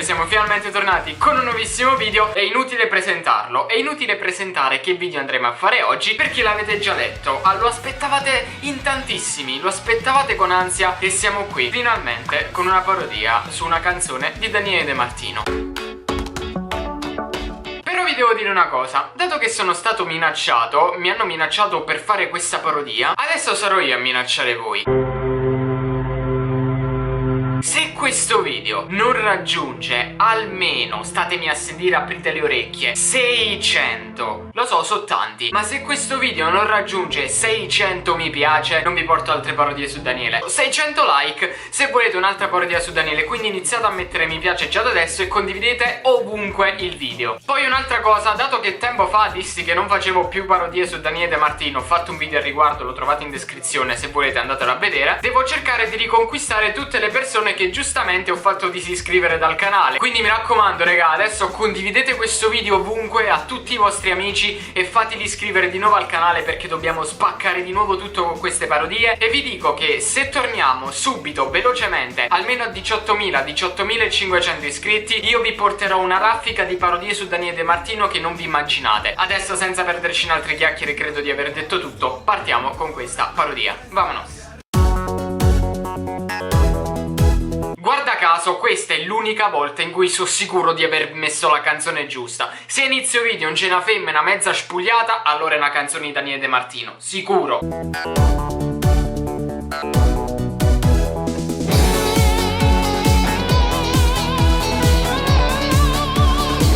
siamo finalmente tornati con un nuovissimo video. È inutile presentarlo, è inutile presentare che video andremo a fare oggi, perché l'avete già letto. Lo aspettavate in tantissimi, lo aspettavate con ansia e siamo qui finalmente con una parodia su una canzone di Daniele De Martino. Però vi devo dire una cosa, dato che sono stato minacciato, mi hanno minacciato per fare questa parodia, adesso sarò io a minacciare voi. Se questo video non raggiunge almeno, statemi a sentire, aprite le orecchie, 600, lo so, sono tanti, ma se questo video non raggiunge 600 mi piace, non vi porto altre parodie su Daniele. 600 like se volete un'altra parodia su Daniele, quindi iniziate a mettere mi piace già da adesso e condividete ovunque il video. Poi un'altra cosa, dato che tempo fa dissi che non facevo più parodie su Daniele De Martino, ho fatto un video al riguardo, lo trovate in descrizione, se volete andatelo a vedere. Devo cercare di riconquistare tutte le persone che giustamente ho fatto disiscrivere dal canale, quindi mi raccomando raga, adesso condividete questo video ovunque a tutti i vostri amici e fateli iscrivere di nuovo al canale, perché dobbiamo spaccare di nuovo tutto con queste parodie. E vi dico che se torniamo subito, velocemente, almeno a 18.500 iscritti, io vi porterò una raffica di parodie su Daniele De Martino che non vi immaginate. Adesso, senza perderci in altre chiacchiere, credo di aver detto tutto, partiamo con questa parodia. Vamonos! Guarda caso, questa è l'unica volta in cui sono sicuro di aver messo la canzone giusta. Se inizio video non c'è una femmina mezza spugliata, allora è una canzone di Daniele De Martino, sicuro.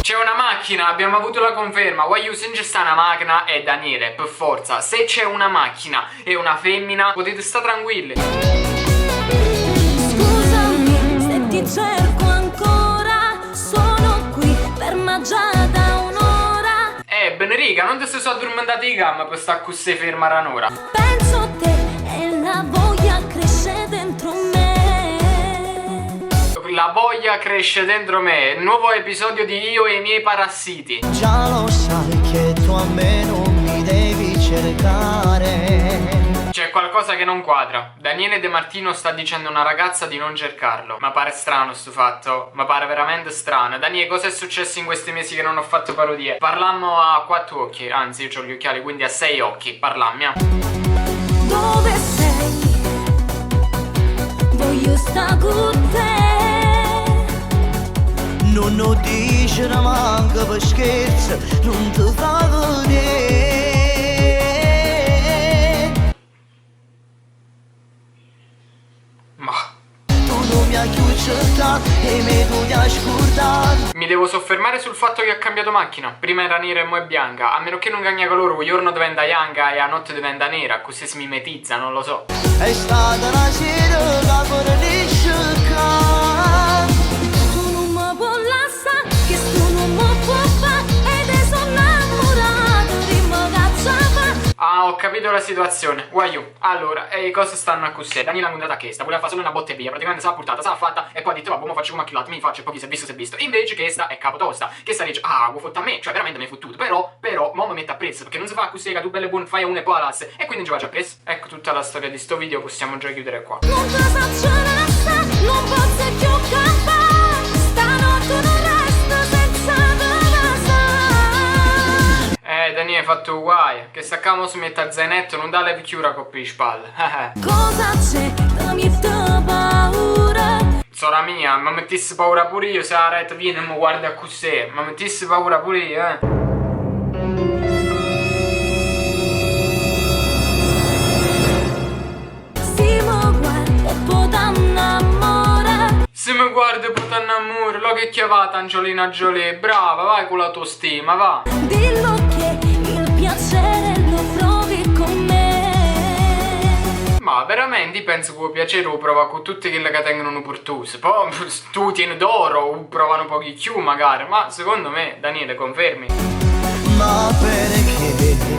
C'è una macchina, abbiamo avuto la conferma. Voglio se c'è sta una macchina è Daniele, per forza. Se c'è una macchina e una femmina, potete stare tranquilli. Ti cerco ancora, sono qui ferma già da un'ora. Benerica, non ti sei addormentata di gamma per sta così ferma ranora. Penso a te e la voglia cresce dentro me. La voglia cresce dentro me. Nuovo episodio di Io e i miei parassiti. Già lo sai che tu a me non mi devi cercare. C'è qualcosa che non quadra. Daniele De Martino sta dicendo a una ragazza di non cercarlo. Ma pare strano sto fatto. Ma pare veramente strano. Daniele, cosa è successo in questi mesi che non ho fatto parodie? Parlammo a 4 occhi. Anzi, io ho gli occhiali, quindi a 6 occhi. Parlammi. Dove sei? Voglio sta con te. Non lo dice manca per scherzo, non ti fa vedere. Mi devo soffermare sul fatto che ha cambiato macchina. Prima era nera e mo' è bianca. A meno che non cambia colore, un giorno diventa bianca e a notte diventa nera. Così si mimetizza, non lo so. È stata una sera che fornisce. Tu non mi puoi lasciare, che tu non mi puoi fare, ed sono innamorato di me cazzava. Ah, ho capito la situazione. Guagliù. Allora, cosa stanno a così? Daniela ha mandato a che sta, voleva fare solo una botte via. Praticamente s'ha portata, s'ha fatta e poi ha detto vabbè, mo faccio come chilotti, mi faccio e poi chi si è visto si è visto. Invece che sta è capotosta. Che sta dice, ah, vuoi fotta a me? Cioè veramente mi hai fottuto. Però, mo mi mette a prezzo, perché non si fa così che tu belle buone fai una e poi la lassi. E quindi non ci faccio a prezzo. Ecco tutta la storia di sto video, possiamo già chiudere qua. Non ti faccio resta, non posso più campare. Stanotte non resto senza casa. Daniele, hai fatto guai. Che staccamo su mette al zainetto, non dà le chiura coppi di spalle. Cosa c'è? Dammi paura. Sora mia, ma mettessi paura pure io, se la retta viene e mi guarda così. Ma mettessi paura pure io, Si mi guarda e poi t'annamora. Se mi guarda e poi t'annamora, lo che chiavata Angiolina Jolie. Brava, vai con l'autostima, va. Dillo che il piacere lo provi con me. Ma veramente penso che il piacere lo prova con tutte quelle che tengono portuse. Poi tu tieni d'oro, provano pochi più magari. Ma secondo me, Daniele, confermi? Ma perché?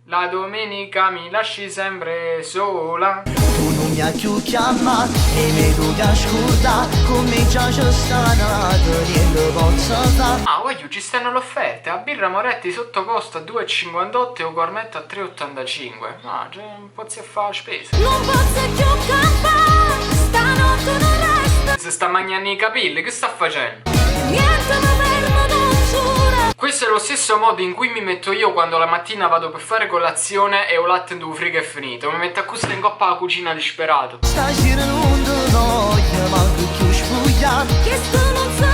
La domenica mi lasci sempre sola. Tu non mi hai più chiamato e mi devi ascoltare. Come già c'è stata, niente posso fare. Ah, voglio, ci stanno le offerte. A birra Moretti sotto costo a 2,58 e un cornetto a 3,85. Ah, cioè, un po' si fa la spesa. Non posso più campare, stanotte non resto. Se sta mangiando i capelli, che sta facendo? niente mi fermo, non giuro. Questo è lo stesso modo in cui mi metto io quando la mattina vado per fare colazione e ho latte in frigo è finito. Mi metto a custa in coppa alla cucina disperato. Sta girando noia, ma più spugliato. Che sto non si può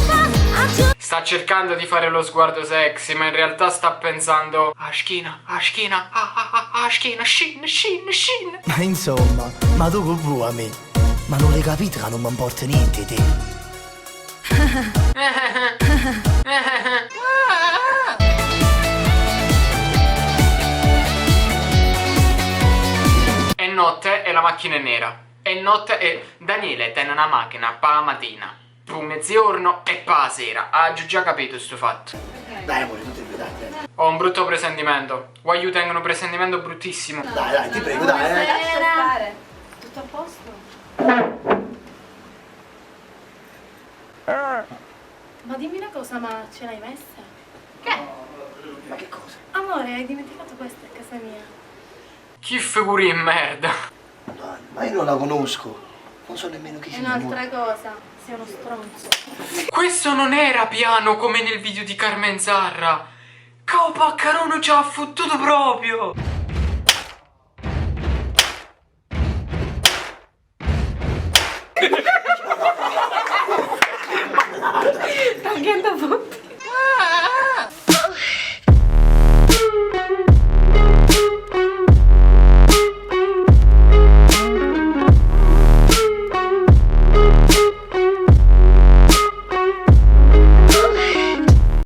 fare. Sta cercando di fare lo sguardo sexy, ma in realtà sta pensando a schina, shin. Ma insomma, ma tu che vuoi a me? Ma non l'hai capito che non mi importa niente te? È notte e la macchina è nera. È notte e Daniele tiene una macchina pa' la mattina, tu mezzogiorno e pa' la sera. Ha già capito sto fatto. Dai amore, tu ti prego, dai. Ho un brutto presentimento. Voglio tengo un presentimento bruttissimo. Dai, ti prego, dai. Tutto a posto? Ma dimmi una cosa, ma ce l'hai messa? Che? Ma che cosa? Amore, hai dimenticato questa a casa mia. Chi figuri in merda. Dai, ma io non la conosco. Non so nemmeno chi È sia. un'altra cosa, sei uno stronzo. Questo non era piano come nel video di Carmen Zarra. Cao Paccarone ci ha fottuto proprio. Anche da foto.